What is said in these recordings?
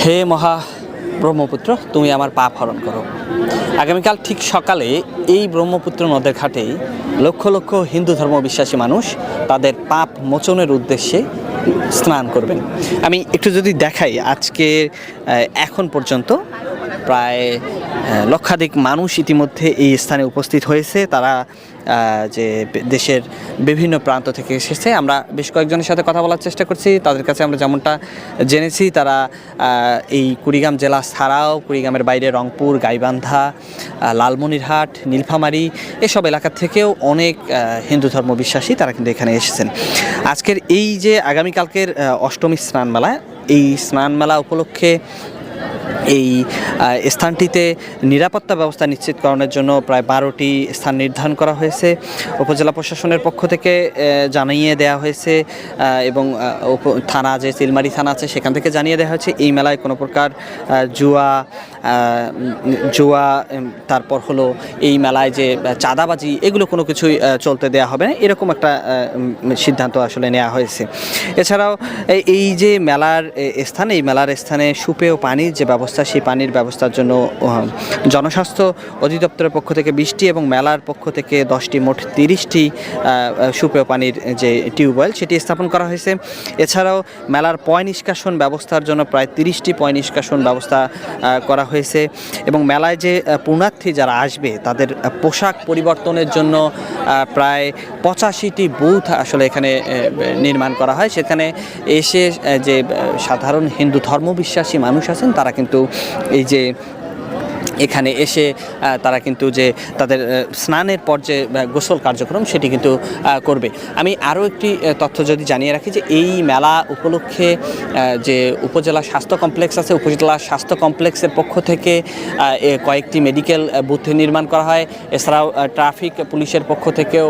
হে মহা ব্রহ্মপুত্র, তুমি আমার পাপ হরণ করো। আগামীকাল ঠিক সকালে এই ব্রহ্মপুত্র নদের ঘাটেই লক্ষ লক্ষ হিন্দু ধর্ম বিশ্বাসী মানুষ তাদের পাপ মোচনের উদ্দেশ্যে স্নান করবেন। আমি একটু যদি দেখাই, আজকে এখন পর্যন্ত প্রায় লক্ষাধিক মানুষ ইতিমধ্যে এই স্থানে উপস্থিত হয়েছে। তারা যে দেশের বিভিন্ন প্রান্ত থেকে এসেছে। আমরা বেশ কয়েকজনের সাথে কথা বলার চেষ্টা করছি। তাদের কাছে আমরা যেমনটা জেনেছি, তারা এই কুড়িগ্রাম জেলা ছাড়াও কুড়িগ্রামের বাইরে রংপুর, গাইবান্ধা, লালমনিরহাট, নীলফামারী এসব এলাকা থেকেও অনেক হিন্দু ধর্ম বিশ্বাসী তারা কিন্তু এখানে এসেছেন। আজকের এই যে আগামীকালকের অষ্টমী স্নানমেলা, এই স্নানমেলা উপলক্ষে এই স্থানটিতে নিরাপত্তা ব্যবস্থা নিশ্চিতকরণের জন্য প্রায় 12টি স্থান নির্ধারণ করা হয়েছে। উপজেলা প্রশাসনের পক্ষ থেকে জানিয়ে দেওয়া হয়েছে এবং থানা যে চিলমারি থানা আছে সেখান থেকে জানিয়ে দেওয়া হয়েছে এই মেলায় কোনো প্রকার জুয়া তারপর হলো এই মেলায় যে চাঁদাবাজি এগুলো কোনো কিছুই চলতে দেওয়া হবে না, এরকম একটা সিদ্ধান্ত আসলে নেওয়া হয়েছে। এছাড়াও এই যে মেলার স্থানে, এই মেলার স্থানে সুপেয় পানির যে ব্যবস্থা, সেই পানির ব্যবস্থার জন্য জনস্বাস্থ্য অধিদপ্তরের পক্ষ থেকে 20টি এবং মেলার পক্ষ থেকে 10টি, মোট 30টি সুপেয় পানির যে টিউবওয়েল সেটি স্থাপন করা হয়েছে। এছাড়াও মেলার পয় নিষ্কাশন ব্যবস্থার জন্য প্রায় 30টি পয় নিষ্কাশন ব্যবস্থা করা হয়েছে এবং মেলায় যে পুণ্যার্থী যারা আসবে তাদের পোশাক পরিবর্তনের জন্য প্রায় 85টি বুথ আসলে এখানে নির্মাণ করা হয়। সেখানে এসে যে সাধারণ হিন্দু ধর্মবিশ্বাসী মানুষ আছেন তারা কিন্তু এই যে এখানে এসে তারা কিন্তু যে তাদের স্নানের পর যে গোসল কার্যক্রম সেটি কিন্তু করবে। আমি আরও একটি তথ্য যদি জানিয়ে রাখি যে এই মেলা উপলক্ষে যে উপজেলা স্বাস্থ্য কমপ্লেক্স আছে, উপজেলা স্বাস্থ্য কমপ্লেক্সের পক্ষ থেকে কয়েকটি মেডিকেল বুথ নির্মাণ করা হয়। এছাড়াও ট্রাফিক পুলিশের পক্ষ থেকেও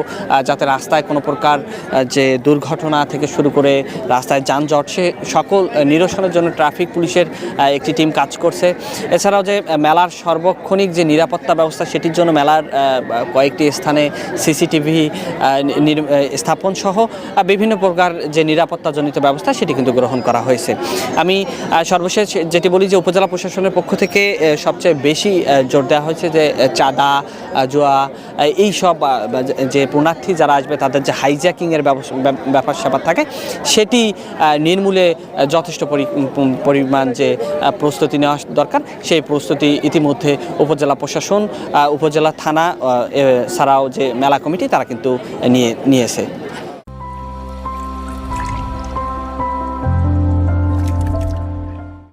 যাতে রাস্তায় কোনো প্রকার যে দুর্ঘটনা থেকে শুরু করে রাস্তায় যানজট সে সকল নিরসনের জন্য ট্রাফিক পুলিশের একটি টিম কাজ করছে। এছাড়াও যে মেলার সর্বক্ষণিক যে নিরাপত্তা ব্যবস্থা সেটির জন্য মেলার কয়েকটি স্থানে সিসিটিভি স্থাপন সহ বিভিন্ন প্রকার যে নিরাপত্তাজনিত ব্যবস্থা সেটি কিন্তু গ্রহণ করা হয়েছে। আমি সর্বশেষ যেটি বলি যে উপজেলা প্রশাসনের পক্ষ থেকে সবচেয়ে বেশি জোর দেওয়া হয়েছে যে চাঁদা, জুয়া এই সব যে পুণ্যার্থী যারা আসবে তাদের যে হাইজ্যাকিংয়ের ব্যাপার স্যাপার থাকে সেটি নির্মূলে যথেষ্ট পরিমাণ যে প্রস্তুতি নেওয়া দরকার সেই প্রস্তুতি ইতিমধ্যে উপজেলা প্রশাসন, উপজেলা থানা ছাড়াও যে মেলা কমিটি তারা কিন্তু নিয়েছে।